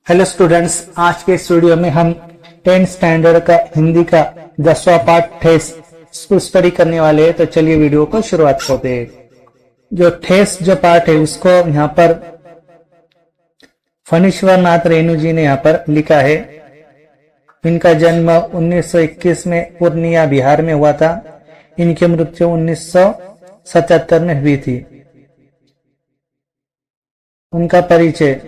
Hello students, आज के इस वीडियो में हम 10th स्टैंडर्ड का हिंदी का 10वां पार्ट ठेस इसको स्टडी करने वाले हैं। तो चलिए वीडियो को शुरुआत करते हैं। जो ठेस जो पार्ट है उसको यहाँ पर फणीश्वर नाथ रेणु जी ने यहाँ पर लिखा है। इनका जन्म 1921 में पूर्णिया बिहार में हुआ था। इनकी मृत्यु 1977 में हुई थी। उनका परिचय।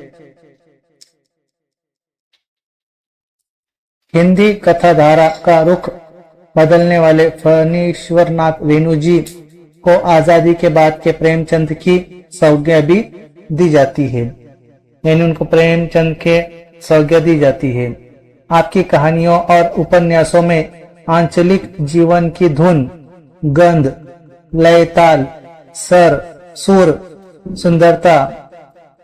हिंदी कथाधारा का रुख बदलने वाले फणीश्वर नाथ रेणु जी को आजादी के बाद के प्रेमचंद की संज्ञा भी दी जाती है, यानी उनको प्रेमचंद के संज्ञा दी जाती है। आपकी कहानियों और उपन्यासों में आंचलिक जीवन की धुन, गंध, लय, ताल, स्वर, सुर, सुंदरता,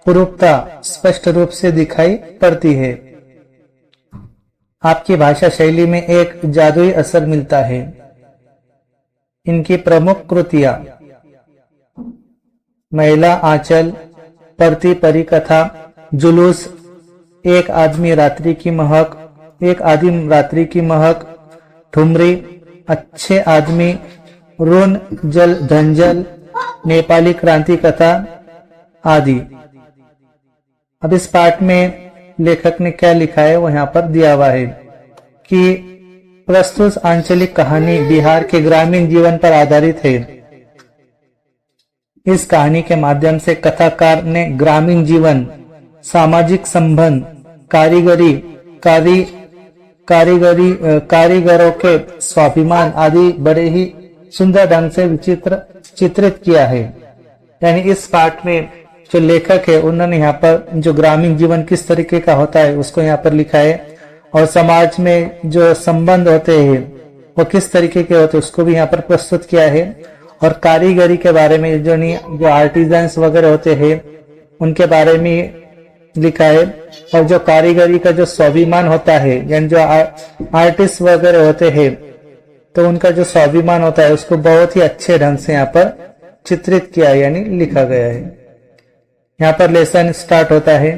कुरूपता स्पष्ट रूप से दिखाई पड़ती है। आपकी भाषा शैली में एक जादुई असर मिलता है। इनकी प्रमुख कृतियां: महिला आंचल, परती परिकथा, जुलूस, एक आदमी रात्रि की महक, एक आदिम रात्रि की महक, ठुमरी, अच्छे आदमी, ऋण जल धंजल, नेपाली क्रांति कथा आदि। अब इस पाठ में लेखक ने क्या लिखा है वो यहाँ पर दिया हुआ है कि प्रस्तुत आंचलिक कहानी बिहार के ग्रामीण जीवन पर आधारित है। इस कहानी के माध्यम से कथाकार ने ग्रामीण जीवन, सामाजिक संबंध, कारीगरों के स्वाभिमान आदि बड़े ही सुंदर ढंग से चित्रित किया है। यानी इस पाठ में जो लेखक है उन्होंने यहाँ पर जो ग्रामीण जीवन किस तरीके का होता है उसको यहाँ पर लिखा है, और समाज में जो संबंध होते हैं वो किस तरीके के होते हैं उसको भी यहाँ पर प्रस्तुत किया है। और कारीगरी के बारे में जो आर्टिजन्स वगैरह होते हैं उनके बारे में लिखा है। और जो कारीगरी का जो स्वाभिमान होता है, यानी जो आर्टिस्ट वगैरह होते हैं तो उनका जो स्वाभिमान होता है उसको बहुत ही अच्छे ढंग से यहाँ पर चित्रित किया है, यानी लिखा गया है। यहाँ पर लेसन स्टार्ट होता है।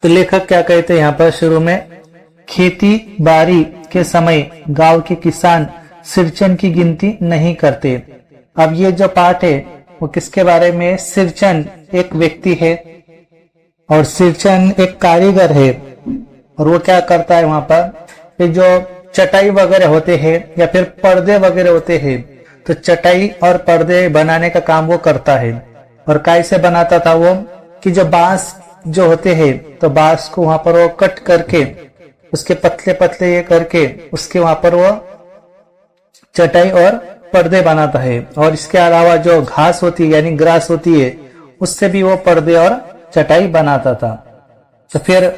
तो लेखक क्या कहते हैं यहाँ पर शुरू में, खेती बाड़ी के समय गांव के किसान सिरचन की गिनती नहीं करते। अब ये जो पाठ है वो किसके बारे में? सिरचन एक व्यक्ति है और सिरचन एक कारीगर है। और वो क्या करता है वहां पर, जो चटाई वगैरह होते हैं या फिर पर्दे वगैरह होते हैं, तो चटाई और पर्दे बनाने का काम वो करता है। और कैसे बनाता था वो कि जो बांस जो होते हैं तो बांस को वहां पर वो कट करके उसके पतले पतले ये करके उसके वहां पर वो चटाई और पर्दे बनाता है। और इसके अलावा जो घास होती है यानी ग्रास होती है उससे भी वो पर्दे और चटाई बनाता था। तो फिर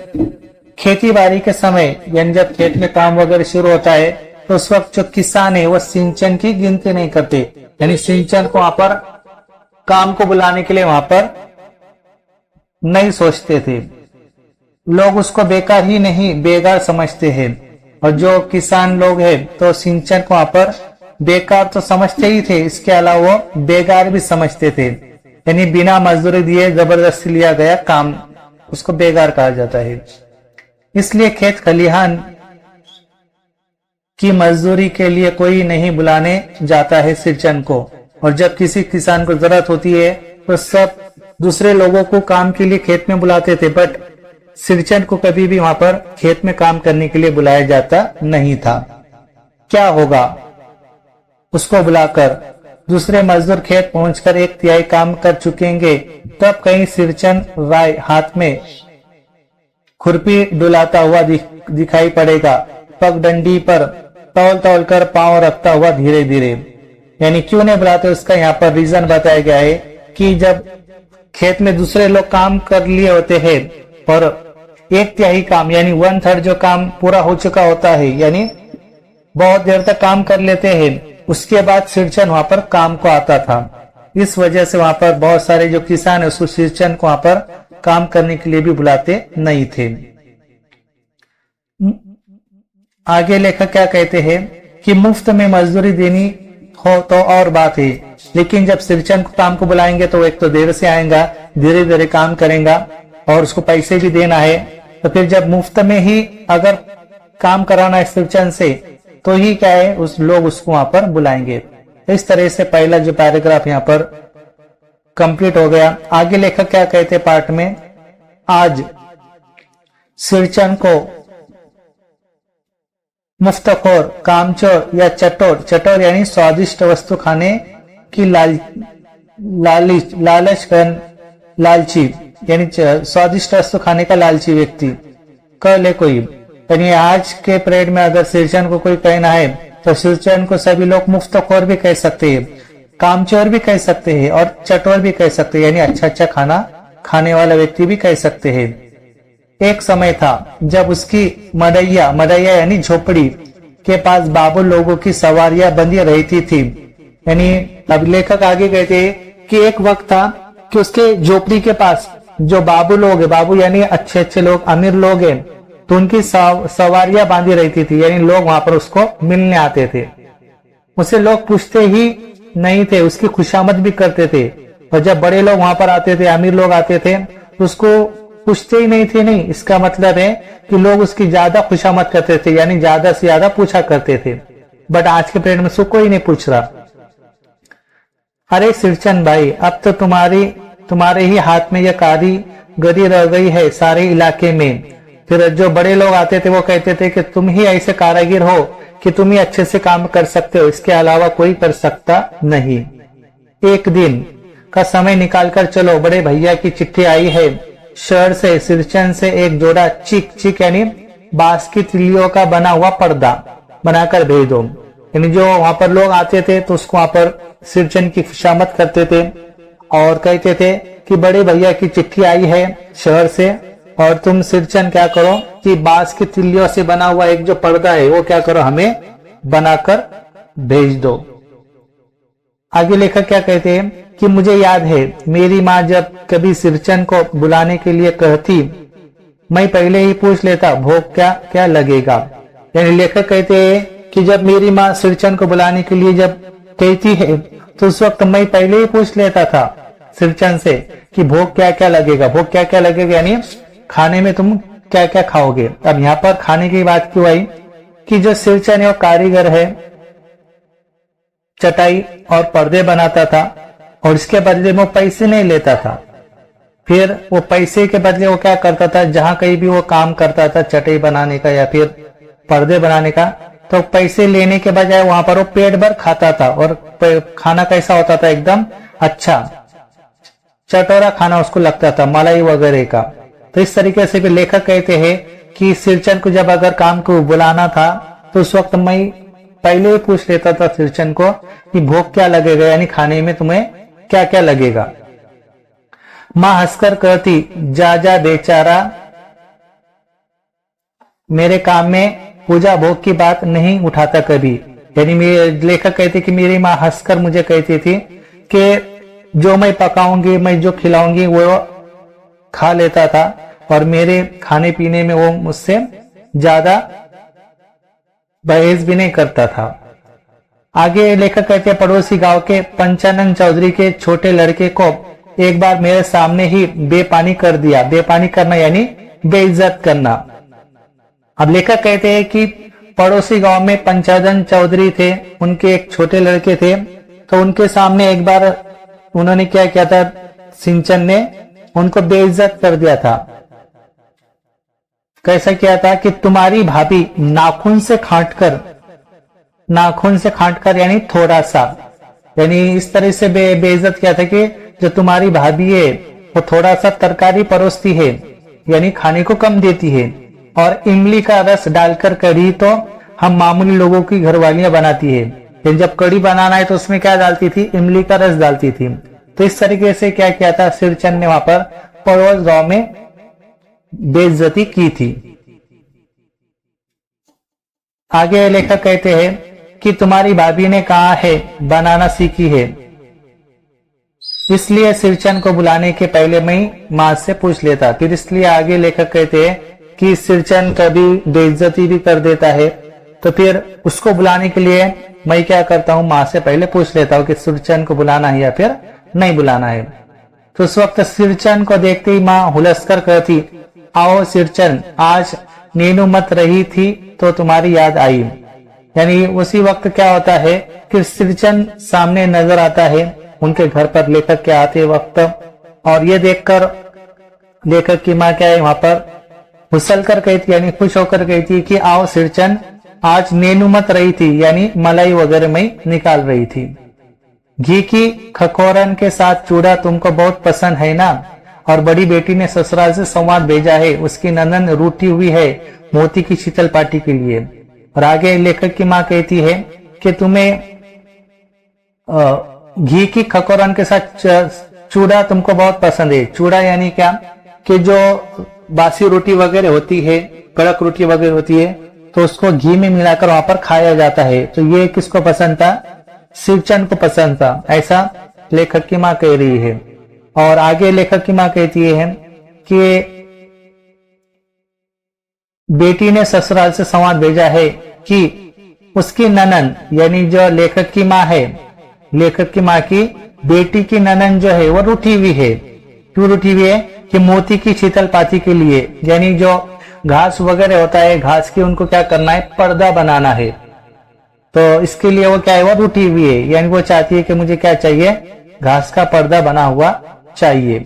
खेती बाड़ी के समय यानी जब खेत में काम वगैरह शुरू होता है तो उस वक्त जो किसान है वो सिंचन की गिनती नहीं करते, यानी सिंचन को वहां पर काम को बुलाने के लिए वहां पर नहीं सोचते थे। लोग उसको बेकार ही नहीं बेगार समझते हैं। और जो किसान लोग हैं तो सिंचन को वहां पर बेकार तो समझते ही थे, इसके अलावा वो बेगार भी समझते थे, यानी बिना मजदूरी दिए जबरदस्ती लिया गया काम उसको बेगार कहा जाता है। इसलिए खेत खलिहान की मजदूरी के लिए कोई नहीं बुलाने जाता है सिंचन को। और जब किसी किसान को जरूरत होती है तो सब दूसरे लोगों को काम के लिए खेत में बुलाते थे, बट सिंचन को कभी भी वहां पर खेत में काम करने के लिए बुलाया जाता नहीं था। क्या होगा, उसको बुलाकर दूसरे मजदूर खेत पहुंचकर 1/3 काम कर चुकेंगे, तब कहीं सिंचन राय हाथ में खुरपी डुलाता हुआ दिखाई पड़ेगा, पगडंडी पर तौल तौल कर पांव रखता हुआ धीरे धीरे। यानी क्यों नहीं बुलाते उसका यहाँ पर रीजन बताया गया है कि जब खेत में दूसरे लोग काम कर लिए होते हैं और 1/3 काम यानी 1/3 जो काम पूरा हो चुका होता है, यानी बहुत देर तक काम कर लेते हैं, उसके बाद सिंचन वहां पर काम को आता था। इस वजह से वहां पर बहुत सारे जो किसान है उसको सिंचन को वहां पर काम करने के लिए भी बुलाते नहीं थे। आगे लेखक क्या कहते हैं कि मुफ्त में मजदूरी देनी हो तो और बात है, लेकिन जब सिंचन काम को बुलाएंगे तो एक तो देर से आएगा, धीरे धीरे काम करेगा और उसको पैसे भी देना है, तो फिर जब मुफ्त में ही अगर काम कराना है सिरचंद से, तो ही क्या है, उस लोग उसको वहां पर बुलाएंगे। इस तरह से पहला जो पैराग्राफ यहाँ पर कंप्लीट हो गया। आगे लेखक क्या कहते पार्ट में, आज सिरचंद को मुफ्तखोर, कामचोर या चटोर, चटोर यानी स्वादिष्ट वस्तु खाने की लालची यानी स्वादिष्ट वस्तु खाने का लालची व्यक्ति कह ले कोई। यानी आज के पीरियड में अगर सिरचंद को कोई कहना है तो सिरचंद को सभी लोग मुफ्तखोर भी कह सकते हैं, कामचोर भी कह सकते हैं और चटोर भी कह सकते हैं, यानी अच्छा अच्छा खाना खाने वाला व्यक्ति भी कह सकते हैं। एक समय था जब उसकी मडैया, मडैया यानी झोपड़ी के पास बाबू लोगों की सवारियां बंधी रहती थी। यानी अब लेखक आगे कहते हैं कि एक वक्त था कि उसके झोपड़ी के पास जो बाबू लोग है, बाबू यानी अच्छे अच्छे लोग, अमीर लोग हैं, तो उनकी सवारियां बांधी रहती थी, यानी लोग वहां पर उसको मिलने आते थे। उसे लोग पूछते ही नहीं थे, उसकी खुशामद भी करते थे। और जब बड़े लोग वहां पर आते थे, अमीर लोग आते थे, तो उसको पूछते ही नहीं थे। नहीं, इसका मतलब है कि लोग उसकी ज्यादा खुशामद करते थे, यानी ज्यादा से ज्यादा पूछा करते थे। बट आज के पीरियड में उसको कोई नहीं पूछ रहा। अरे सिरचंद भाई, अब तो तुम्हारे ही हाथ में यह कारीगरी रह गई है सारे इलाके में। फिर जो बड़े लोग आते थे वो कहते थे कि तुम ही ऐसे कारीगर हो कि तुम ही अच्छे से काम कर सकते हो, इसके अलावा कोई कर सकता नहीं। एक दिन का समय निकालकर चलो, बड़े भैया की चिट्ठी आई है शहर से। सिरचंद से एक जोड़ा चिक यानी बांस की तिल्लियों का बना हुआ पर्दा बनाकर भेज दो। यानी जो वहां पर लोग आते थे तो उसको वहां पर सिरचंद की खुशामद करते थे और कहते थे कि बड़े भैया की चिट्ठी आई है शहर से, और तुम सिरचंद क्या करो कि बांस की तिल्लियों से बना हुआ एक जो पर्दा है वो क्या करो, हमें बनाकर भेज दो। आगे लेखक क्या कहते हैं कि मुझे याद है मेरी माँ जब कभी सिरचंद को बुलाने के लिए कहती, मैं पहले ही पूछ लेता भोग क्या क्या लगेगा। यानी लेखक कहते हैं कि जब मेरी माँ सिरचंद को बुलाने के लिए जब कहती है तो उस वक्त मैं पहले ही पूछ लेता था सिरचंद से कि भोग क्या क्या लगेगा, भोग क्या क्या लगेगा, यानी खाने में तुम क्या क्या खाओगे। अब यहाँ पर खाने की बात क्यों आई कि जो सिरचंद है वो कारीगर है, चटाई और पर्दे बनाता था और इसके बदले में वो पैसे नहीं लेता था। फिर वो पैसे के बदले वो क्या करता था, जहां कहीं भी वो काम करता था चटाई बनाने का या फिर पर्दे बनाने का, तो पैसे लेने के बजाय वहां पर वो पेट भर खाता था। और खाना कैसा होता था, एकदम अच्छा चटोरा खाना उसको लगता था, मलाई वगैरह का। तो इस तरीके से भी लेखक कहते हैं कि सिरचंद को जब अगर काम को बुलाना था तो उस वक्त मैं पहले ही पूछ लेता था सिरचंद को कि भोग क्या लगेगा, यानी खाने में तुम्हें क्या क्या लगेगा। माँ हंसकर कहती, जा जा बेचारा, मेरे काम में पूजा भोग की बात नहीं उठाता कभी। यानी लेखक कहते कि मेरी माँ हंसकर मुझे कहती थी कि जो मैं पकाऊंगी, मैं जो खिलाऊंगी वो खा लेता था और मेरे खाने पीने में वो मुझसे ज्यादा बहस भी नहीं करता था। आगे लेखक कहते पड़ोसी गांव के पंचानन चौधरी के छोटे लड़के को एक बार मेरे सामने ही बेपानी कर दिया। बेपानी करना यानी बेइज्जत करना। अब लेखक कहते हैं कि पड़ोसी गांव में पंचानन चौधरी थे, उनके एक छोटे लड़के थे, तो उनके सामने एक बार उन्होंने क्या किया था, सिरचंद ने उनको बेइज्जत कर दिया था। कैसा किया था कि तुम्हारी भाभी नाखून से खांटकर यानी थोड़ा सा, यानी इस तरह से बेइज्जत किया था कि जो तुम्हारी भाभी है वो थोड़ा सा तरकारी परोसती है, यानी खाने को कम देती है, और इमली का रस डालकर कढ़ी तो हम मामूली लोगों की घरवालियां बनाती है, लेकिन जब कढ़ी बनाना है तो उसमें क्या डालती थी, इमली का रस डालती थी। तो इस तरीके से क्या किया था, सिरचंद ने वहां पर पड़ोस गांव में बेइज्जती की थी। आगे लेखक कहते हैं कि तुम्हारी भाभी ने कहा है बनाना सीखी है, इसलिए सिरचंद को बुलाने के पहले मैं माँ से पूछ लेता। फिर इसलिए आगे लेखक कहते हैं कि सिरचंद कभी बेइज्जती भी कर देता है, तो फिर उसको बुलाने के लिए मैं क्या करता हूँ, माँ से पहले पूछ लेता हूँ कि सिरचंद को बुलाना है या फिर नहीं बुलाना है। तो उस वक्त सिरचन को देखते ही माँ हुलसकर कहती, आओ सिरचन, आज नीनू मत रही थी तो तुम्हारी याद आई। यानी उसी वक्त क्या होता है कि सिरचन सामने नजर आता है उनके घर पर लेखक के आते वक्त, और ये देखकर लेखक की माँ क्या है वहां पर हुसल कर कहती, यानी खुश होकर कहती कि आओ सिरचन, आज नेनू मत रही थी, यानी मलाई वगैरह में निकाल रही थी। घी की खकोरन के साथ चूड़ा तुमको बहुत पसंद है ना, और बड़ी बेटी ने ससुराल से संवाद भेजा है, उसकी ननन रूठी हुई है मोती की शीतल पार्टी के लिए। और आगे लेखक की माँ कहती है कि तुम्हें घी की खकोरन के साथ चूड़ा तुमको बहुत पसंद है। चूड़ा यानी क्या कि जो बासी रोटी वगैरह होती है, कड़क रोटी वगैरह होती है, तो उसको घी में मिलाकर वहां पर खाया जाता है। तो ये किसको पसंद था? सिरचन को पसंद था, ऐसा लेखक की माँ कह रही है। और आगे लेखक की माँ कहती है कि बेटी ने ससुराल से संवाद भेजा है कि उसकी ननन, यानी जो लेखक की माँ है, लेखक की माँ की बेटी की ननन जो है वो रूठी हुई है। क्यों रूठी हुई है? कि मोती की शीतल पाती के लिए, यानी जो घास वगैरह होता है, घास की उनको क्या करना है, पर्दा बनाना है। तो इसके लिए वो क्या है, वो रूठी हुई है, यानी वो चाहती है कि मुझे क्या चाहिए, घास का पर्दा बना हुआ चाहिए।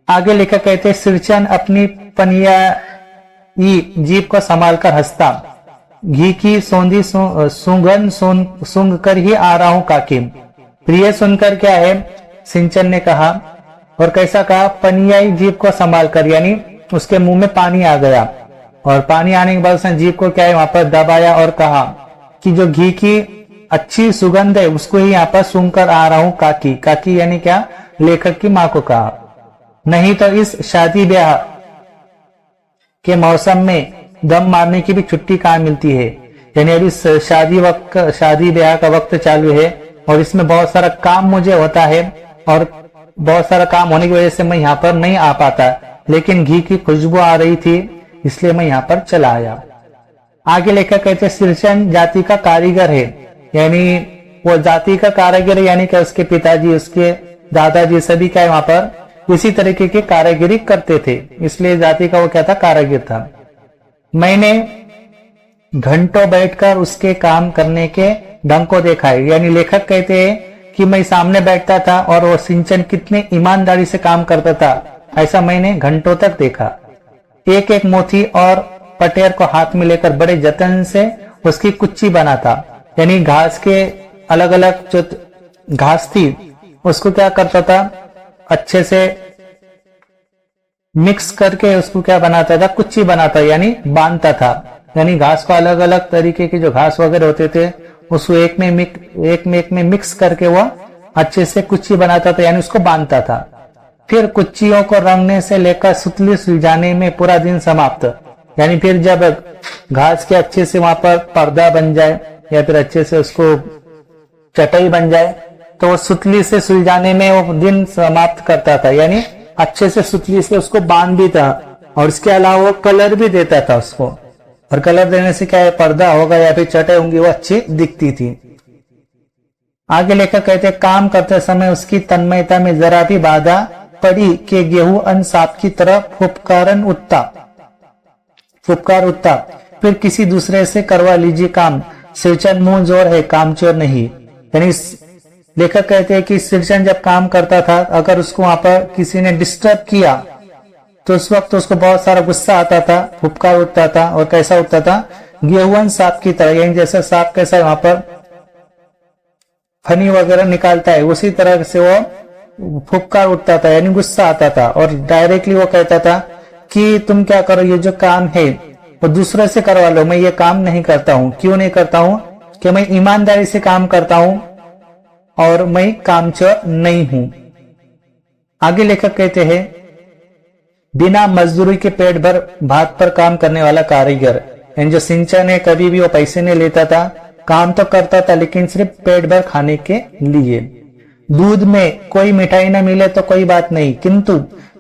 आगे लेखक कहते हैं, सिरचन अपनी पनियाई जीभ को संभाल कर हंसता, घी की सौंधी सुगंध सूंघ कर ही आ रहा हूं काकी। प्रिय सुनकर क्या है, सिंचन ने कहा, और कैसा कहा, पनियाई जीभ को संभाल कर, यानी उसके मुंह में पानी आ गया, और पानी आने के बाद उसने जीभ को क्या है वहां पर दबाया और कहा कि जो घी की अच्छी सुगंध है उसको ही यहाँ पर सूंघ कर आ रहा हूं काकी। काकी यानी क्या, लेखक की माँ को कहा। नहीं तो इस शादी ब्याह के मौसम में दम मारने की भी छुट्टी कहाँ मिलती है। यानी अभी शादी ब्याह का वक्त चालू है और इसमें बहुत सारा काम मुझे होता है, और बहुत सारा काम होने की वजह से मैं यहाँ पर नहीं आ पाता, लेकिन घी की खुशबू आ रही थी इसलिए मैं यहाँ पर चला आया। आगे लेखक कहते हैं, सिरचन जाति का कारीगर है, यानी वो जाति का कारीगर है, यानी क्या उसके पिताजी, उसके दादाजी सभी क्या है वहां पर इसी तरीके की कारीगरी करते थे, इसलिए जाति का वो क्या था, कारीगर था। मैंने घंटों बैठकर उसके काम करने के ढंग को देखा है। यानी लेखक कहते हैं कि मैं सामने बैठता था और वो सिंचन कितने ईमानदारी से काम करता था, ऐसा मैंने घंटों तक देखा। एक एक मोती और पटेर को हाथ में लेकर बड़े जतन से उसकी कुच्ची बनाता, यानी घास के अलग अलग जो घास थी उसको क्या करता था, अच्छे से मिक्स करके उसको क्या बनाता था, कुच्ची बनाता, यानी बांधता था। यानी घास को अलग अलग तरीके के जो घास वगैरह होते थे उसको एक में मिक्स करके वह अच्छे से कुच्ची बनाता था, यानी उसको बांधता था। फिर कुच्चियों को रंगने से लेकर सुतली सुलझाने में पूरा दिन समाप्त। यानी फिर जब घास के अच्छे से वहां पर पर्दा बन जाए या फिर अच्छे से उसको चटाई बन जाए तो वो सुतली से सुलझाने में वो दिन समाप्त करता था, यानी अच्छे से सुतली से उसको बांध भी था, और इसके अलावा वो कलर भी देता था उसको, और कलर देने से क्या है, पर्दा होगा या फिर चटाई होंगी वो अच्छी दिखती थी। आगे लेकर कहते हैं, काम करते समय उसकी तन्मयता में जरा भी बाधा पड़ी कि गेहूं अन सांप की तरह फुफकार उठता। फिर किसी दूसरे से करवा लीजिए काम, सिरचन मुंह जोर है, कामचोर नहीं। यानी लेखक कहते हैं कि सिरचन जब काम करता था, अगर उसको वहां पर किसी ने डिस्टर्ब किया तो उस वक्त उसको बहुत सारा गुस्सा आता था, फुफकार उठता था, और कैसा उठता था, गेहूं सांप की तरह, यानी जैसे सांप कैसा वहां पर फनी वगैरह निकालता है उसी तरह से वो फुफकार उठता था, यानी गुस्सा आता था, और डायरेक्टली वो कहता था कि तुम क्या करो, ये जो काम है वो दूसरे से करवा लो, मैं ये काम नहीं करता हूँ। क्यों नहीं करता हूँ? कि मैं ईमानदारी से काम करता हूँ और मैं कामचोर नहीं हूं। आगे लेखक कहते हैं, बिना मजदूरी के पेट भर भात पर काम करने वाला कारीगर, यानी जो सिंचन है कभी भी वो पैसे नहीं लेता था, काम तो करता था लेकिन सिर्फ पेट भर खाने के लिए। दूध में कोई मिठाई न मिले तो कोई बात नहीं, किंतु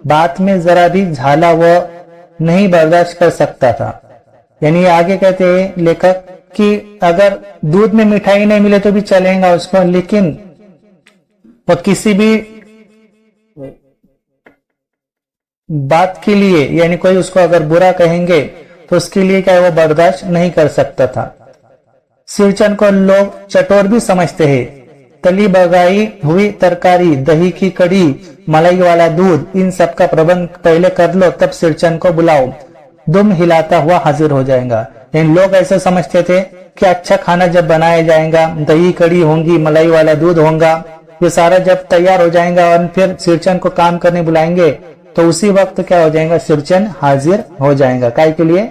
बात में जरा भी झाला वो नहीं बर्दाश्त कर सकता था। यानी आगे कहते हैं लेखक कि अगर दूध में मिठाई नहीं मिले तो भी चलेगा उसको, लेकिन वो किसी भी बात के लिए, यानी कोई उसको अगर बुरा कहेंगे तो उसके लिए क्या है वो बर्दाश्त नहीं कर सकता था। सिरचन को लोग चटोर भी समझते हैं। तली बगाई हुई तरकारी, दही की कड़ी, मलाई वाला दूध, इन सब का प्रबंध पहले कर लो, तब सिरचन को बुलाओ, दुम हिलाता हुआ हाजिर हो जाएगा। लेकिन लोग ऐसे समझते थे कि अच्छा खाना जब बनाया जाएगा, दही कड़ी होंगी, मलाई वाला दूध होगा, ये सारा जब तैयार हो जाएगा और फिर सिरचन को काम करने बुलाएंगे तो उसी वक्त क्या हो जाएगा, सिरचन हाजिर हो जाएगा। काय के लिए?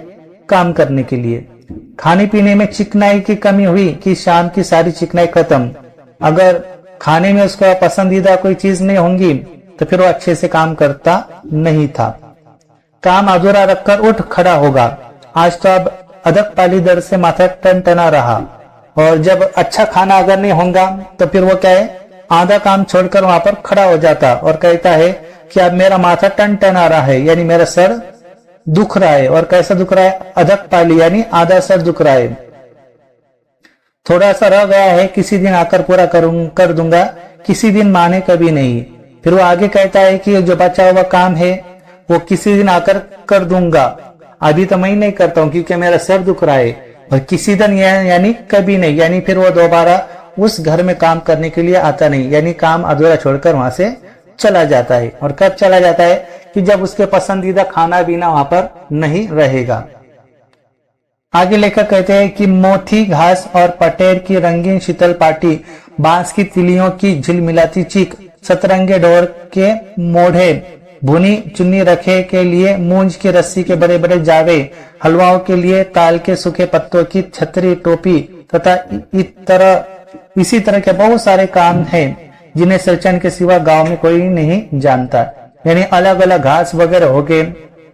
काम करने के लिए। खाने पीने में चिकनाई की कमी हुई कि शाम की सारी चिकनाई खत्म। अगर खाने में उसका पसंदीदा कोई चीज नहीं होंगी तो फिर वो अच्छे से काम करता नहीं था। काम अधूरा रखकर उठ खड़ा होगा। आज तो अब अदक पाली दर से माथा टनटना रहा, और जब अच्छा खाना अगर नहीं होगा तो फिर वो क्या है, आधा काम छोड़कर वहां पर खड़ा हो जाता और कहता है कि अब मेरा माथा टनटना रहा है, यानी मेरा सर दुख रहा है। और कैसा दुख रहा है? अदक पाली, यानी आधा सर दुख रहा है। थोड़ा सा रह गया है, किसी दिन आकर पूरा कर दूंगा, किसी दिन माने कभी नहीं। फिर वो आगे कहता है कि जो बचा हुआ काम है वो किसी दिन आकर कर दूंगा, अभी तो मैं नहीं करता हूँ क्योंकि मेरा सर दुख रहा है। और किसी दिन यानी कभी नहीं, यानी फिर वो दोबारा उस घर में काम करने के लिए आता नहीं, यानी काम अधूरा छोड़कर वहां से चला जाता है। और कब चला जाता है? कि जब उसके पसंदीदा खाना पीना वहां पर नहीं रहेगा। आगे लेखक कहते हैं कि मोथी घास और पटेर की रंगीन शीतल पाटी, बांस की तिलियों की झिलमिलाती चीख, सतरंगे डोर के मोढ़े, भुनी चुन्नी रखे के लिए मूंज की रस्सी के बड़े बड़े जावे, हलवाओं के लिए ताल के सूखे पत्तों की छतरी टोपी तथा इसी तरह के बहुत सारे काम हैं जिन्हें सिरचन के सिवा गांव में कोई नहीं जानता। यानी अलग अलग घास वगैरह हो गए,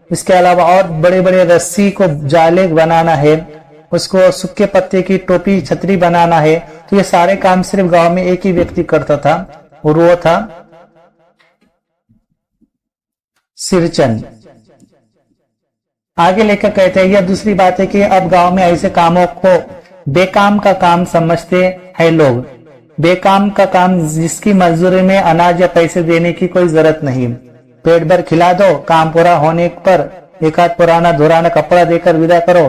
इसके अलावा और बड़े बड़े रस्सी को जाले बनाना है, उसको सूखे पत्ते की टोपी छतरी बनाना है। तो ये सारे काम सिर्फ गांव में एक ही व्यक्ति करता था और वो था सिरचन। आगे लेकर कहते हैं, यह दूसरी बात है कि अब गांव में ऐसे कामों को बेकाम का काम समझते हैं लोग। बेकाम का काम जिसकी मजदूरी में अनाज या पैसे देने की कोई जरूरत नहीं, पेट भर खिला दो, काम पूरा होने पर एक आध पुराना धुराना कपड़ा देकर विदा करो,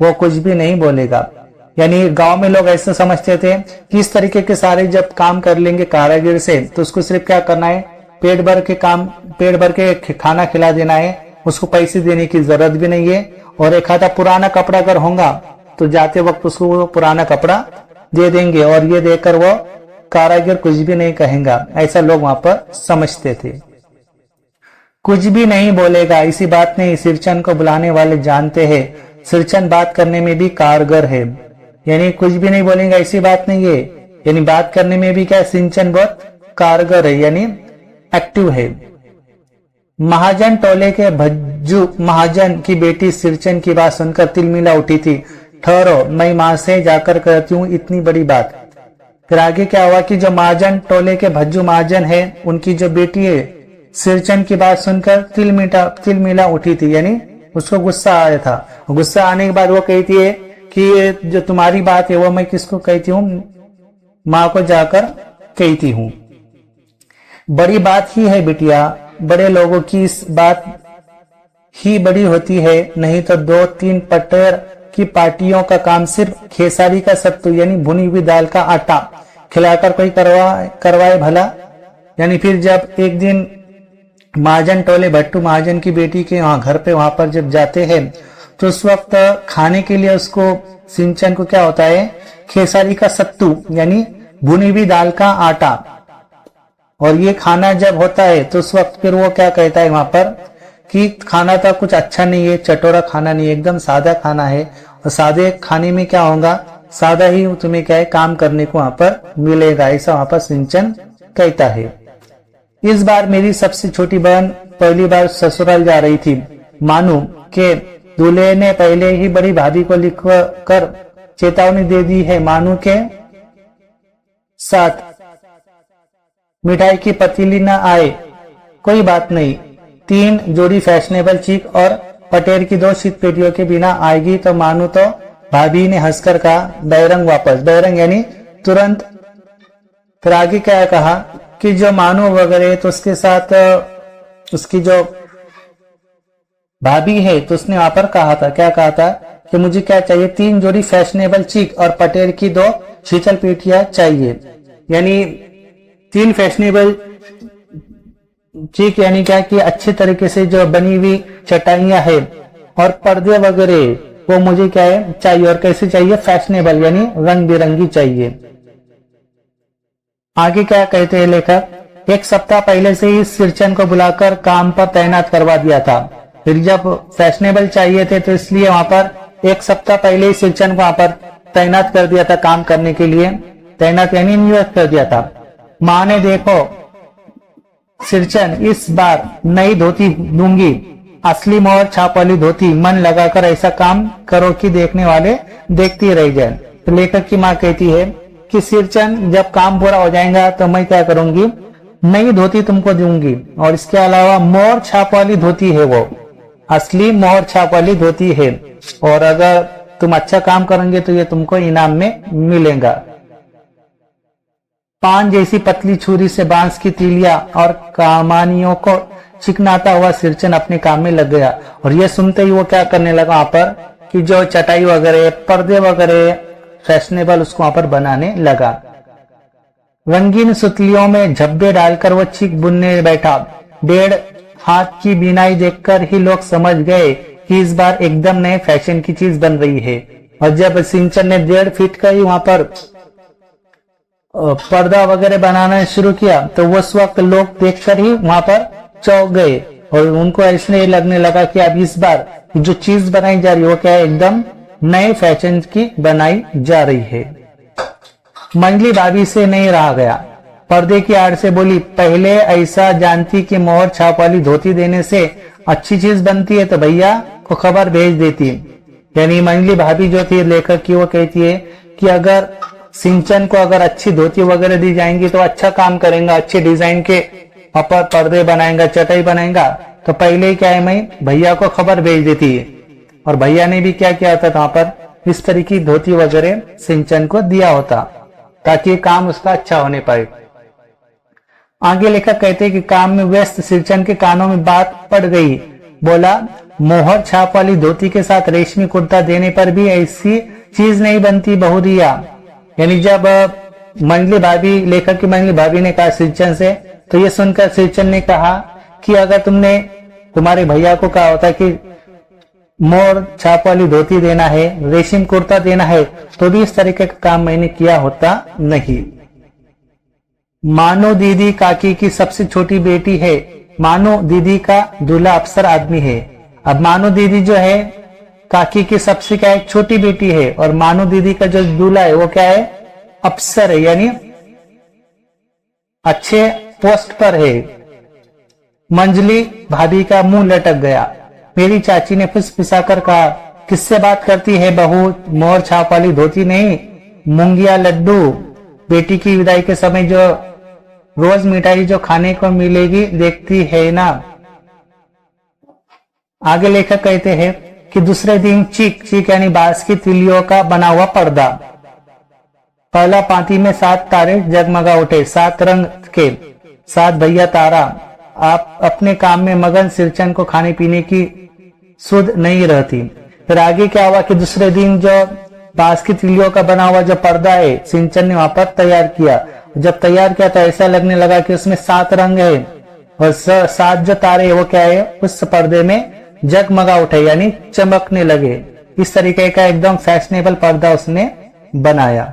वो कुछ भी नहीं बोलेगा। यानी गांव में लोग ऐसे समझते थे कि इस तरीके के सारे जब काम कर लेंगे कारीगर से तो उसको सिर्फ क्या करना है, पेट भर के खाना खिला देना है, उसको पैसे देने की जरूरत भी नहीं है। और एक आधा पुराना कपड़ा अगर होगा तो जाते वक्त उसको वो पुराना कपड़ा दे देंगे और ये देकर वो कारीगर कुछ भी नहीं कहेगा। ऐसा लोग वहां पर समझते थे। कुछ भी नहीं बोलेगा, इसी बात नहीं, सिरचन को बुलाने वाले जानते हैं सिरचन बात करने में भी कारगर है। यानी कुछ भी नहीं बोलेगा ऐसी बात नहीं है, यानी बात करने में भी क्या सिंचन बहुत कारगर है, यानी एक्टिव है। महाजन टोले के भज्जू महाजन की बेटी सिरचन की बात सुनकर तिलमिला उठी थी। ठहरो, मैं मां से जाकर कहती हूँ इतनी बड़ी बात। फिर आगे क्या हुआ कि जो महाजन टोले के भज्जू महाजन है, उनकी जो बेटी है, सिरचन की बात सुनकर तिलमिला उठी थी, यानी उसको गुस्सा आया था। गुस्सा आने के बाद वो कहती है कि जो तुम्हारी बात है वो मैं किसको कहती हूँ, माँ को जाकर कहती हूँ। बड़ी बात ही है बिटिया, बड़े लोगों की इस बात ही बड़ी होती है, नहीं तो 2-3 पटेर की पार्टियों का काम सिर्फ खेसारी का सत्तू यानी भुनी हुई दाल का आटा खिलाकर कोई करवाए भला। यानी फिर जब एक दिन महाजन टोले भट्टू महाजन की बेटी के घर पे वहां पर जब जाते हैं तो उस वक्त खाने के लिए उसको सिंचन को क्या होता है, खेसारी का सत्तू यानी भुनी हुई दाल का आटा। और ये खाना जब होता है तो उस वक्त फिर वो क्या कहता है वहां पर कि खाना तो कुछ अच्छा नहीं है, चटोरा खाना नहीं है, एकदम सादा खाना है। और सादे खाने में क्या होगा, सादा ही तुम्हें क्या है काम करने को वहां पर मिलेगा, ऐसा वहां पर सिंचन कहता है। इस बार मेरी सबसे छोटी बहन पहली बार ससुराल जा रही थी। मानू के दूल्हे ने पहले ही बड़ी भाभी को लिख कर चेतावनी दे दी है। मानू के साथ मिठाई की पतीली न आए, कोई बात नहीं, 3 जोड़ी फैशनेबल चीक और पटेर की 2 शीत पेटियों के बिना आएगी तो मानू तो भाभी ने हंसकर कहा बैरंग वापस। बैरंग यानी तुरंत। फिर आगे क्या कहा कि जो मानू वगैरह तो उसके साथ उसकी जो भाभी है तो उसने वहां पर कहा था, क्या कहा था कि मुझे क्या चाहिए, 3 जोड़ी फैशनेबल चीक और पटेर की 2 शीतल पेटियां चाहिए। यानी 3 फैशनेबल चीक यानी क्या कि अच्छे तरीके से जो बनी हुई चटाइयां है और पर्दे वगैरह वो मुझे क्या है चाहिए, और कैसे चाहिए, फैशनेबल यानी रंग बिरंगी चाहिए। आगे क्या कहते हैं लेखक, 1 सप्ताह पहले से ही सिरचन को बुलाकर काम पर तैनात करवा दिया था। फिर जब फैशनेबल चाहिए थे तो इसलिए वहां पर 1 सप्ताह पहले ही सिरचन को वहां पर तैनात कर दिया था काम करने के लिए, तैनात यानी नियुक्त कर दिया था। माँ ने देखो सिरचन इस बार नई धोती दूंगी, असली मोहर छाप वाली धोती, मन लगाकर ऐसा काम करो कि देखने वाले देखते रह जाए। तो लेखक की माँ कहती है कि सिरचन जब काम पूरा हो जाएगा तो मैं क्या करूंगी, नई धोती तुमको दूंगी, और इसके अलावा मोहर छाप वाली धोती है, वो असली मोहर छाप वाली धोती है, और अगर तुम अच्छा काम करोगे तो ये तुमको इनाम में मिलेगा। पान जैसी पतली छुरी से बांस की तीलियां और कमानियों को चिकनाता हुआ सिरचन अपने काम में लग गया। और ये सुनते ही वो क्या करने लगा वहां पर कि जो चटाई वगैरह पर्दे वगैरह फैशनेबल उसको वहां पर बनाने लगा। रंगीन सुतलियों में झब्बे डालकर वो चीक बुनने बैठा। 1.5 हाथ की बिनाई देखकर ही लोग समझ गए कि इस बार एकदम नए फैशन की चीज बन रही है। और जब सिंचन ने 1.5 फीट का ही वहां पर पर्दा वगैरह बनाना शुरू किया तो उस वक्त लोग देखकर ही वहां पर चौंक गए, और उनको ऐसे लगने लगा कि अब इस बार जो चीज बनाई जा रही है वो क्या है, एकदम नए फैशन की बनाई जा रही है। मंजली भाभी से नहीं रहा गया, पर्दे की आड़ से बोली, पहले ऐसा जानती कि मोहर छाप वाली धोती देने से अच्छी चीज बनती है तो भैया को खबर भेज देती। यानी मंजली भाभी जो थी लेखक की, वो कहती है कि अगर सिंचन को अगर अच्छी धोती वगैरह दी जाएंगी तो अच्छा काम करेगा, अच्छे डिजाइन के ऊपर पर्दे बनाएगा, चटाई बनाएगा, तो पहले ही क्या है मैं भैया को खबर भेज देती है। और भैया ने भी क्या किया होता वहां पर इस तरह की धोती वगैरह सिंचन को दिया होता ताकि काम उसका अच्छा होने पाए। आगे लेखक कहते कि काम में व्यस्त सिंचन के कानों में बात पड़ गई। बोला, मोहर छाप वाली धोती के साथ रेशमी कुर्ता देने पर भी ऐसी चीज नहीं बनती बहुरिया। यानी जब मंजली भाभी, लेखक की मंजली भाभी ने कहा सिंचन से, तो ये सुनकर सिंचन ने कहा कि अगर तुमने तुम्हारे भैया को कहा होता कि मोर छाप वाली धोती देना है, रेशम कुर्ता देना है, तो भी इस तरीके का काम मैंने किया होता नहीं। मानो दीदी काकी की सबसे छोटी बेटी है। मानो दीदी का दूल्हा अफसर आदमी है। अब मानो दीदी जो है काकी की सबसे क्या है, छोटी बेटी है, और मानो दीदी का जो दूल्हा है वो क्या है, अफसर है, यानी अच्छे पोस्ट पर है। मंजली भाभी का मुंह लटक गया। मेरी चाची ने फुसफुसाकर कहा, किससे बात करती है बहू, मोहर छाप वाली धोती नहीं, मूंगिया लड्डू। बेटी की विदाई के समय जो रोज मिठाई जो खाने को मिलेगी देखती है ना। आगे लेखक कहते हैं कि दूसरे दिन चीक यानी बांस की तिलियों का बना हुआ पर्दा। पहला पांति में 7 तारे जगमगा उठे। 7 रंग के 7 भैया तारा। आप अपने काम में मगन सिरचन को खाने पीने की सुध नहीं रहती। फिर आगे क्या हुआ कि दूसरे दिन जो बांस की तिलियों का बना हुआ जो पर्दा है सिंचन ने वहां पर तैयार किया। जब तैयार किया तो ऐसा लगने लगा कि उसमें 7 रंग है, और 7 जो तारे वो क्या है उस पर्दे में जगमगा उठे यानी चमकने लगे। इस तरीके का एकदम फैशनेबल पर्दा उसने बनाया।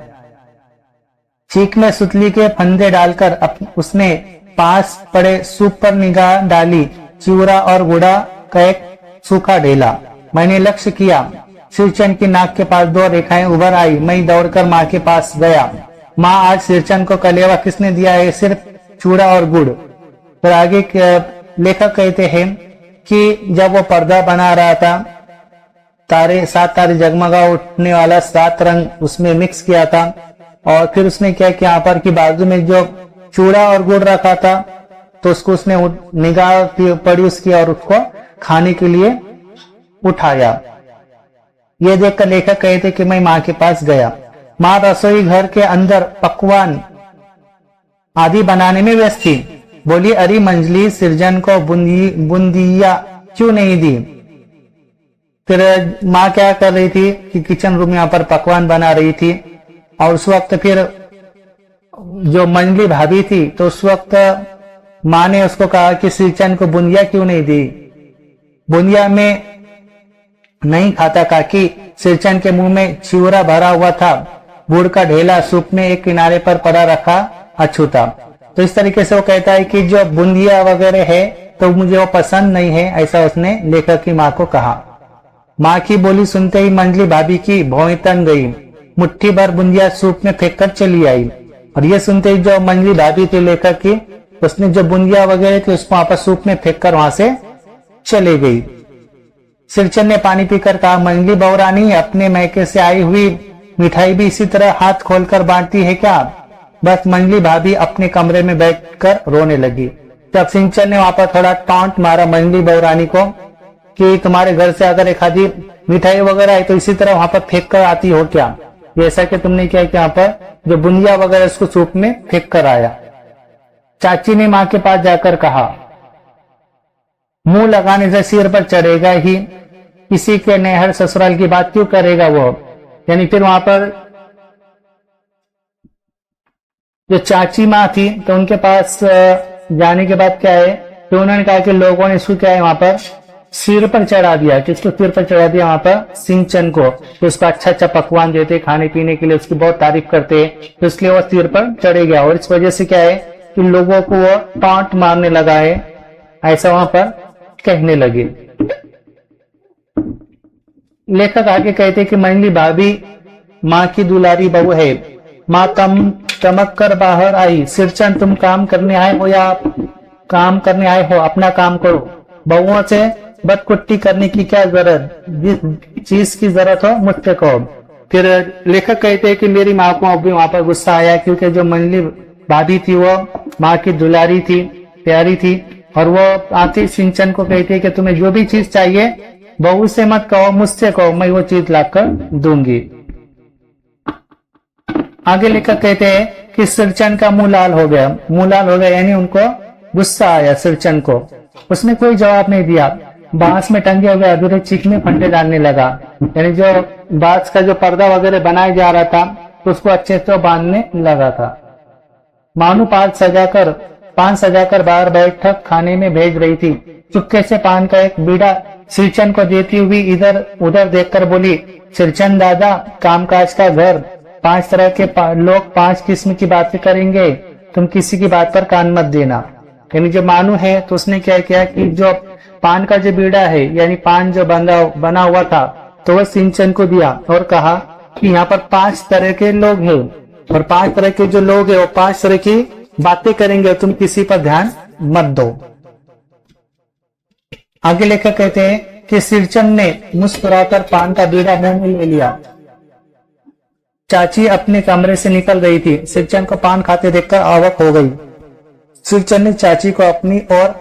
चीक में सुतली के फंदे डालकर उसने पास पड़े सूप पर निगाह डाली। चिवड़ा और गुड़ा का एक सूखा ढेला। मैंने लक्ष्य किया, सिरचन की नाक के पास 2 रेखाएं उभर आई। मैं दौड़कर माँ के पास गया। माँ, आज सिरचन को कलेवा किसने दिया है? सिर्फ चूड़ा और गुड़। फिर आगे लेखक कहते हैं कि जब वो पर्दा बना रहा था, 7 तारे जगमगा उठने वाला 7 रंग उसमें मिक्स किया था, और फिर उसने क्या किया, यहाँ पर कि बाजू में जो चूड़ा और गुड़ रखा था तो उसको उसने निगाह पड़ी उसकी और उसको खाने के लिए उठाया। ये देखकर लेखक कहते कि मैं माँ के पास गया। माँ रसोई घर के अंदर पकवान आदि बनाने में व्यस्त थी। बोली, अरे मंजली, सिरजन को बूंदिया क्यों नहीं दी? फिर माँ क्या कर रही थी कि किचन रूम में यहाँ पर पकवान बना रही थी, और उस वक्त फिर जो मंजली भाभी थी तो उस वक्त माँ ने उसको कहा कि श्रीचंद को बुंदिया क्यों नहीं दी, बुंदिया में नहीं खाता काकी। श्रीचंद के मुंह में चिवरा भरा हुआ था, गुड़ का ढेला सूप में एक किनारे पर पड़ा रखा अछूता। तो इस तरीके से वो कहता है कि जो बुंदिया वगैरह है तो मुझे वो पसंद नहीं है, ऐसा उसने लेखक की माँ को कहा। माँ की बोली सुनते ही मंजली भाभी की भौं तन गई, मुट्ठी भर बुंदिया सूप में फेंक कर चली आई। और ये सुनते ही जो मंजली भाभी थी लेखक की, उसने जो बुंदिया वगैरह थी उसको वहां पर सूप में फेंक कर वहां से चले गई। श्रीचंद ने पानी पीकर कहा, मंजली बहुरानी अपने मैके से आई हुई मिठाई भी इसी तरह हाथ खोलकर बांटती है क्या? बस मंजली भाभी अपने कमरे में बैठकर रोने लगी। तब श्रीचंद ने वहां पर थोड़ा टॉन्ट मारा मंजली बहुरानी को कि तुम्हारे घर से अगर एक आधी मिठाई वगैरह है तो इसी तरह वहां पर फेंक कर आती हो क्या? जैसा कि तुमने क्या यहाँ पर जो बुंदिया वगैरह उसको सूप में फेंक कर आया। चाची ने माँ के पास जाकर कहा, मुंह लगाने से सिर पर चढ़ेगा ही, किसी के नहर ससुराल की बात क्यों करेगा वो। यानी फिर वहां पर जो चाची माँ थी तो उनके पास जाने के बाद क्या है तो उन्होंने कहा कि लोगों ने इसको क्या है वहां पर सिर पर चढ़ा दिया। किसको सिर पर चढ़ा दिया? वहां पर श्रीचंद को। तो उसका अच्छा अच्छा पकवान देते खाने पीने के लिए, उसकी बहुत तारीफ करते, तो इसलिए वो सिर पर चढ़े गया। और इस वजह से क्या है कि लोगों को वो टॉन्ट मारने लगा है, ऐसा वहां पर कहने लगे। लेखक आगे कहते कि मंजली भाभी माँ की दुलारी बहू है। माँ चमक कर बाहर आई, श्रीचंद तुम काम करने आए हो या काम करने आए हो? अपना काम करो, बहुओं से बदकुट्टी करने की क्या जरूरत? जिस चीज की जरूरत हो मुझसे कहो। फिर लेखक कहते हैं कि मेरी माँ को अभी वहां पर गुस्सा आया, क्योंकि जो मंजली भाभी थी वो माँ की दुलारी थी, प्यारी थी, और वो आती श्रीचंद को कहती है कि तुम्हें जो भी चीज चाहिए बहू से मत कहो, मुझसे कहो, मैं वो चीज लाकर दूंगी। आगे लेखक कहते हैं कि श्रीचंद का मुंह लाल हो गया। मुंह लाल हो गया यानी उनको गुस्सा आया श्रीचंद को। उसने कोई जवाब नहीं दिया। बांस में टंगे हुए अधूरे चिक में फंडे डालने लगा। यानी जो बांस का जो पर्दा वगैरह बनाया जा रहा था तो उसको अच्छे से बांधने लगा था। मानू पान सजाकर बाहर बैठक खाने में भेज रही थी। चुपके से पान का एक बीड़ा श्रीचंद को देती हुई इधर उधर देखकर बोली, श्रीचंद दादा, कामकाज का घर, 5 तरह के लोग 5 किस्म की बातें करेंगे, तुम किसी की बात पर कान मत देना। यानी जो मानू है तो उसने क्या किया कि जो पान का जो बीड़ा है यानी पान जो बना हुआ था तो वह श्रीचंद को दिया और कहा कि यहाँ पर 5 तरह के लोग हैं और 5 तरह के जो लोग हैं वो 5 तरह की बातें करेंगे, तुम किसी पर ध्यान मत दो। आगे लेकर कहते हैं कि श्रीचंद ने मुस्कुराकर पान का बीड़ा मुंह में ले लिया। चाची अपने कमरे से निकल रही थी। श्रीचंद को पान खाते देखकर अवाक हो गई। श्रीचंद ने चाची को अपनी ओर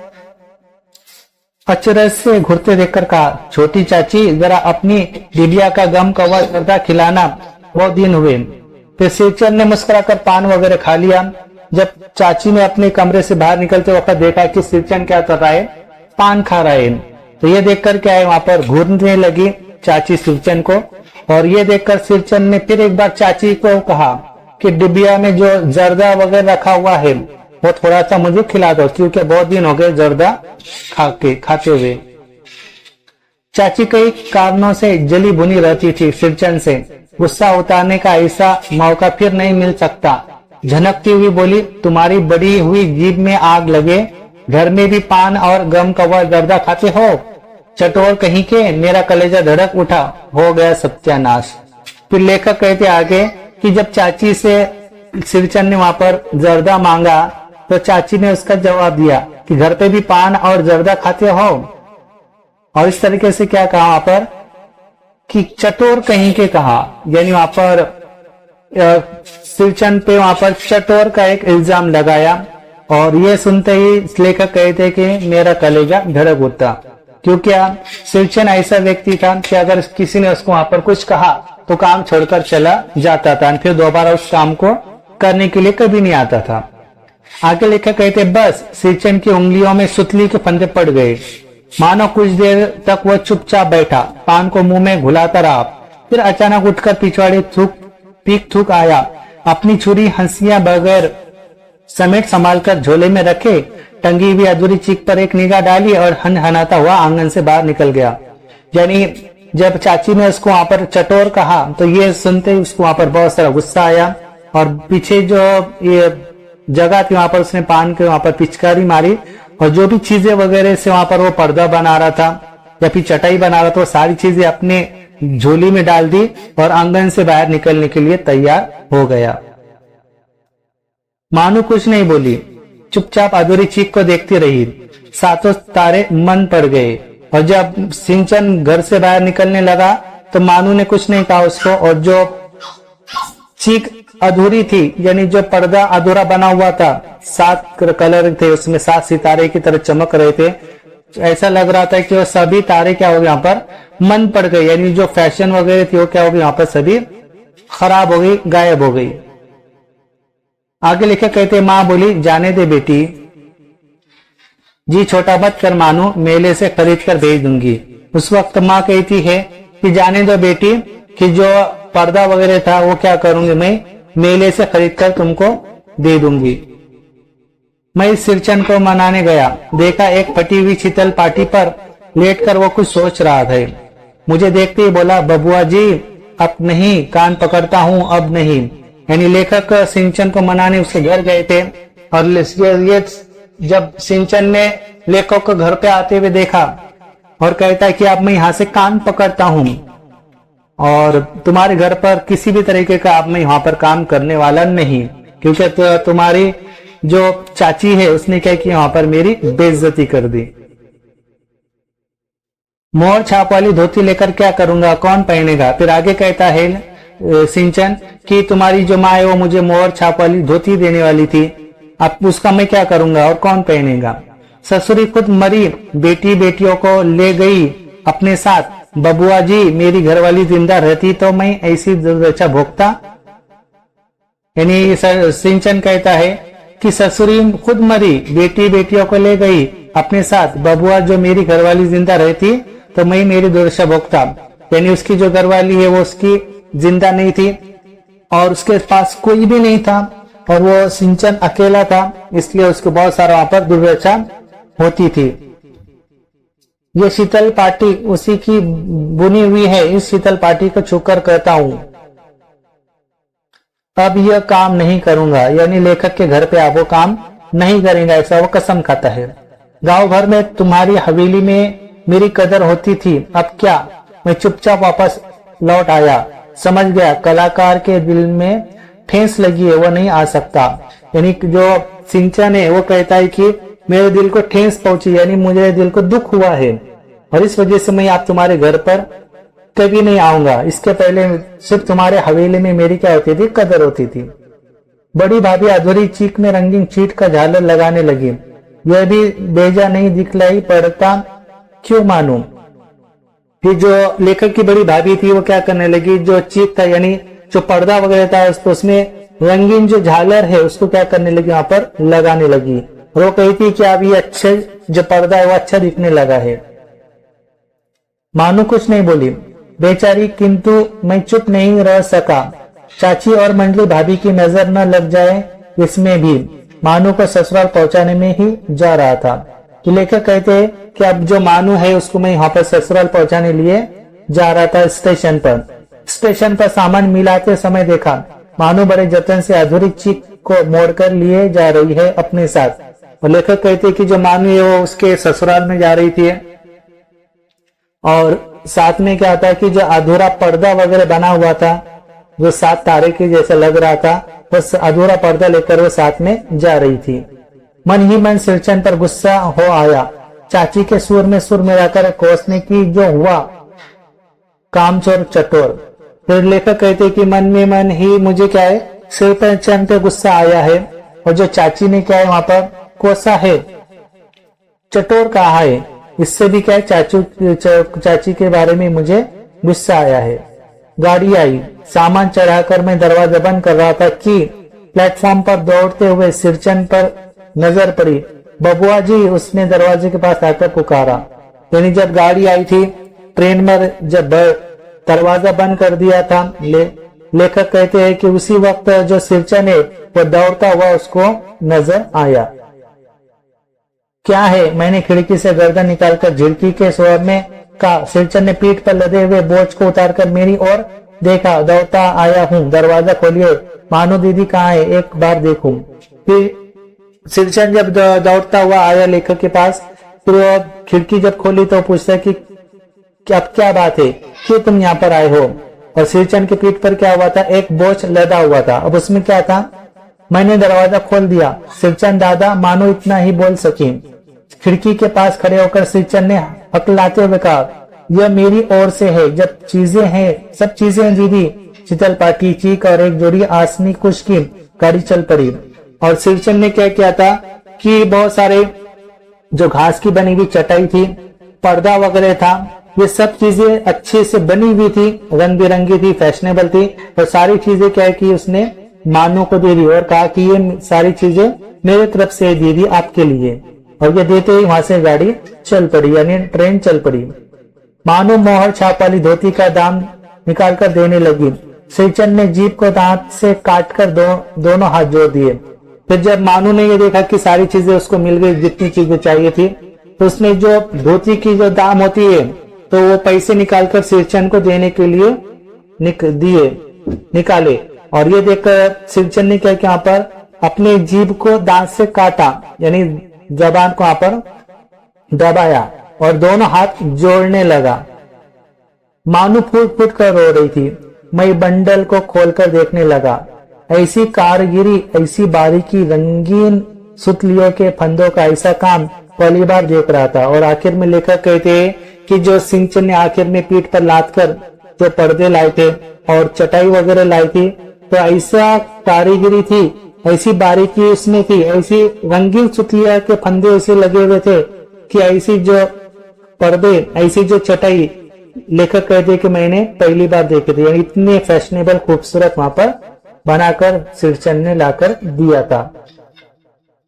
अचरज से घूरते देखकर कहा, छोटी चाची, जरा अपनी डिबिया का गम कवा गर्दा खिलाना, बहुत दिन हुए। फिर श्रीचंद ने मुस्कुराकर पान वगैरह खा लिया। जब चाची ने अपने कमरे से बाहर निकलते वक्त देखा कि श्रीचंद क्या कर रहा है, पान खा रहा है, तो ये देखकर क्या है वहां पर घूरने लगी चाची श्रीचंद को। और ये देखकर श्रीचंद ने फिर एक बार चाची को कहा कि डिबिया में जो जर्दा वगैरह रखा हुआ है वो थोड़ा सा मुझे खिला दो, क्योंकि बहुत दिन हो गए जर्दा खाते हुए। चाची कई कारणों से जली भुनी रहती थी श्रीचंद से। गुस्सा उतारने का ऐसा मौका फिर नहीं मिल सकता। झनकती हुई बोली, तुम्हारी बड़ी हुई जीभ में आग लगे, घर में भी पान और गम कवा जर्दा खाते हो, चटोर कहीं के। मेरा कलेजा धड़क उठा, हो गया सत्यानाश। फिर लेखक कहते आगे कि जब चाची से श्रीचंद ने वहां पर जर्दा मांगा तो चाची ने उसका जवाब दिया कि घर पे भी पान और जर्दा खाते हो। और इस तरीके से क्या कहा वहां पर कि चटोर कहीं के कहा, यानी वहां पर श्रीचंद पे वहां पर चटोर का एक इल्जाम लगाया। और ये सुनते ही लेखक कहते कि मेरा कलेजा धड़क उठा, क्योंकि श्रीचंद ऐसा व्यक्ति था कि अगर किसी ने उसको वहां पर कुछ कहा तो काम छोड़कर चला जाता था, फिर दोबारा उस काम को करने के लिए कभी नहीं आता था। आगे लेखक कहते बस श्रीचंद की उंगलियों में सुतली के फंदे पड़ गए। मानो कुछ देर तक वह चुपचाप बैठा, पान को मुंह में घुलाता रहा। फिर अचानक उठकर पिछवाड़े पीक थूक आया। अपनी छुरी हंसियां बगैर समेट संभालकर झोले में रखे, टंगी हुई अधूरी चीख पर एक निगाह डाली और हनहनाता हुआ आंगन से बाहर निकल गया। यानी जब चाची ने उसको वहां पर चटोर कहा तो ये सुनते ही उसको वहां पर बहुत सारा गुस्सा आया और पीछे जो ये जगह थी वहां पर उसने पान के वहां पर पिचकारी मारी और जो भी चीजें वगैरह से वहां पर वो पर्दा बना रहा था या फिर चटाई बना रहा था, वो सारी चीजें अपने झोली में डाल दी और आंगन से बाहर निकलने के लिए तैयार हो गया। मानू कुछ नहीं बोली, चुपचाप अधूरी चीख को देखती रही। सातों तारे मन पड़ गए और जब सिंचन घर से बाहर निकलने लगा तो मानू ने कुछ नहीं कहा उसको, और जो चीख अधूरी थी यानी जो पर्दा अधूरा बना हुआ था, 7 कलर थे उसमें, 7 सितारे की तरह चमक रहे थे। ऐसा लग रहा था कि वो सभी तारे क्या हो गए यहाँ पर मन पड़ गए, यानी जो फैशन वगैरह थी वो क्या हो गई यहाँ पर सभी खराब हो गई, गायब हो गई। आगे लिखे कहते माँ बोली जाने दे बेटी, जी छोटा मत कर मानू, मेले से खरीद कर भेज दूंगी। उस वक्त माँ कहती है कि जाने दो बेटी, कि जो पर्दा वगैरह था वो क्या करूंगी, मैं मेले से खरीद कर तुमको दे दूंगी। मैं इस सिरचन को मनाने गया, देखा एक फटी हुई शीतल पाटी पर लेटकर वो कुछ सोच रहा था। मुझे देखते ही बोला बबुआ जी अब नहीं, कान पकड़ता हूँ अब नहीं। यानी लेखक सिंचन को मनाने उसके घर गए थे और ये जब सिंचन ने लेखक को घर पे आते हुए देखा और कहता है कि अब मैं यहाँ से कान पकड़ता हूँ और तुम्हारे घर पर किसी भी तरीके का अब मैं यहाँ पर काम करने वाला नहीं, क्योंकि तुम्हारी जो चाची है उसने क्या किया, यहाँ पर मेरी बेइज्जती कर दी। मोहर छाप वाली धोती लेकर क्या करूंगा, कौन पहनेगा। फिर आगे कहता है सिंचन कि तुम्हारी जो माँ है वो मुझे मोहर छाप वाली धोती देने वाली थी, अब उसका मैं क्या करूंगा और कौन पहनेगा। ससुरी खुद मरी, बेटी बेटियों को ले गई अपने साथ। बबुआ जी मेरी घरवाली जिंदा रहती तो मैं ऐसी दुर्दशा भोगता। यानी सिंचन कहता है कि ससुरी खुद मरी, बेटी बेटियों को ले गई अपने साथ। बबुआ जो मेरी घरवाली जिंदा रहती तो मैं मेरी दुर्दशा भोगता। यानी उसकी जो घरवाली है वो उसकी जिंदा नहीं थी और उसके पास कोई भी नहीं था और वो सिंचन अकेला था, इसलिए उसको बहुत सारा वहां पर दुर्दशा होती थी। ये शीतल पाटी उसी की बुनी हुई है, इस शीतल पाटी को छूकर कहता हूं अब यह काम नहीं करूंगा। यानी लेखक के घर पे आप वो काम नहीं करेंगे, ऐसा वो कसम खाता है। गांव भर में तुम्हारी हवेली में मेरी कदर होती थी, अब क्या। मैं चुपचाप वापस लौट आया, समझ गया कलाकार के दिल में ठेस लगी है, वो नहीं आ सकता। यानी जो सिंचन है वो कहता है कि मेरे दिल को ठेस पहुंची, यानी मुझे दिल को दुख हुआ है और इस वजह से मैं आप तुम्हारे घर पर कभी नहीं आऊंगा। इसके पहले सिर्फ तुम्हारे हवेली में मेरी क्या होती थी, कदर होती थी। बड़ी भाभी अधूरी चीख में रंगीन चीट का झालर लगाने लगी। यह भी बेजा नहीं दिखलाई पड़ता, क्यों मानूं। फिर जो लेखक की बड़ी भाभी थी वो क्या करने लगी, जो चीख था यानी जो पर्दा वगैरह था उसमें रंगीन जो झालर है उसको क्या करने लगी, वहां पर लगाने लगी। और वो कहती कि अब ये अच्छे जो पर्दा है वो अच्छा दिखने लगा है। मानू कुछ नहीं बोली बेचारी, किंतु मैं चुप नहीं रह सका। चाची और मंडली भाभी की नजर न लग जाए इसमें भी मानू को ससुराल पहुंचाने में ही जा रहा था। तो लेखक कहते हैं कि अब जो मानू है उसको मैं यहाँ पर ससुराल पहुंचाने लिए जा रहा था। स्टेशन पर सामान मिलाते समय देखा मानू बड़े जतन से अधूरी चीख को मोड़कर लिए जा रही है अपने साथ। और लेखक कहते हैं कि जो मानू है वो उसके ससुराल में जा रही थी और साथ में क्या था कि जो अधूरा पर्दा वगैरह बना हुआ था जो 7 तारे के जैसा लग रहा था, बस अधूरा पर्दा लेकर वो साथ में जा रही थी। मन ही मन सिरचन पर गुस्सा हो आया। चाची के सुर में सुर मिलाकर कोसने की जो हुआ कामचोर चटोर। फिर लेखक कहते कि मन में मन ही मुझे क्या है, सिरचन पे गुस्सा आया है और जो चाची ने क्या है वहां पर कोसा है, चटोर कहा है, इससे भी क्या है चाची के बारे में मुझे गुस्सा आया है। गाड़ी आई, सामान चढ़ाकर मैं दरवाजा बंद कर रहा था कि प्लेटफॉर्म पर दौड़ते हुए सिरचन पर नजर पड़ी। बबुआ जी, उसने दरवाजे के पास आकर पुकारा। यानी जब गाड़ी आई थी ट्रेन में, जब दरवाजा बंद कर दिया था, लेखक कहते हैं कि उसी वक्त जो सिरचन है वो दौड़ता हुआ उसको नजर आया। क्या है? मैंने खिड़की से गर्दन निकालकर झिड़की के स्वर में कहा। सिरचन ने पीठ पर लदे हुए बोझ को उतारकर मेरी ओर देखा। दौड़ता आया हूँ, दरवाजा खोलिए। मानो दीदी कहाँ है, एक बार देखूं। फिर सिरचन जब दौड़ता हुआ आया लेखक के पास, फिर वो खिड़की जब खोली तो पूछता कि अब क्या बात है, क्यों तुम यहाँ पर आए हो? और सिरचन के पीठ पर क्या हुआ था? एक बोझ लदा हुआ था। अब उसमें क्या था? मैंने दरवाजा खोल दिया। सिरचन दादा, मानो इतना ही बोल सकी। खिड़की के पास खड़े होकर सिरचन ने हकलाते हुए कहा, यह मेरी ओर से है, जब चीजें हैं, सब चीजें हैं दीदी। शीतल पाटी, चीक और एक जोड़ी आसनी कुछ की गाड़ी चल पड़ी। और सिरचन ने क्या किया था कि बहुत सारे जो घास की बनी हुई चटाई थी, पर्दा वगैरह था, ये सब चीजें अच्छे से बनी हुई थी, रंग बिरंगी थी, फैशनेबल थी। और सारी चीजें क्या की उसने मानो को दे दी और कहा कि ये सारी चीजें मेरे तरफ से दीदी आपके लिए। और ये देते ही वहां से गाड़ी चल पड़ी, यानी ट्रेन चल पड़ी। मानो मोहर छाप वाली धोती का दाम निकालकर देने लगी। सिरचन ने जीप को दांत से काटकर दोनों हाथ जोड़ दिए। फिर जब मानू ने ये देखा कि सारी चीजें उसको मिल गई, जितनी चीजें चाहिए थी, तो उसने जो धोती की जो दाम होती है तो वो पैसे निकालकर सिरचन को देने के लिए निकाले। और ये देखकर सिरचन ने क्या किया, यहाँ पर अपने जीभ को दांत से काटा, यानी जबान को यहाँ पर दबाया और दोनों हाथ जोड़ने लगा। मानू फूट फूट कर रो रही थी। मैं बंडल को खोलकर देखने लगा। ऐसी कारीगिरी, ऐसी बारीकी, रंगीन सुतलियों के फंदों का ऐसा काम पहली बार देख रहा था। और आखिर में लेखक कहते हैं कि जो सिंचन ने आखिर में पीठ पर लाद कर जो पर्दे लाए थे और चटाई वगैरह लाई थी, तो ऐसा कारीगिरी थी, ऐसी बारीकी उसमें थी, ऐसी रंगीन सुतलिया के फंदे ऐसे लगे हुए थे कि ऐसी जो पर्दे, ऐसी जो चटाई लेखक कहते कि मैंने पहली बार देखे थे। इतने फैशनेबल खूबसूरत वहां पर बनाकर सिरचन ने लाकर दिया था।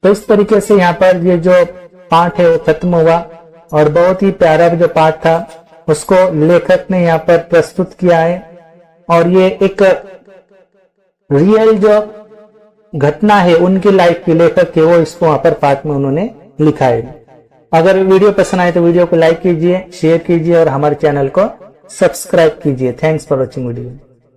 तो इस तरीके से यहाँ पर ये जो पाठ है वो खत्म हुआ और बहुत ही प्यारा जो पाठ था उसको लेखक ने यहाँ पर प्रस्तुत किया है। और ये एक रियल जो घटना है उनकी लाइफ की लेखक के, वो इसको वहां पर पाठ में उन्होंने लिखा है। अगर वीडियो पसंद आए तो वीडियो को लाइक कीजिए, शेयर कीजिए और हमारे चैनल को सब्सक्राइब कीजिए। Thanks for watching video.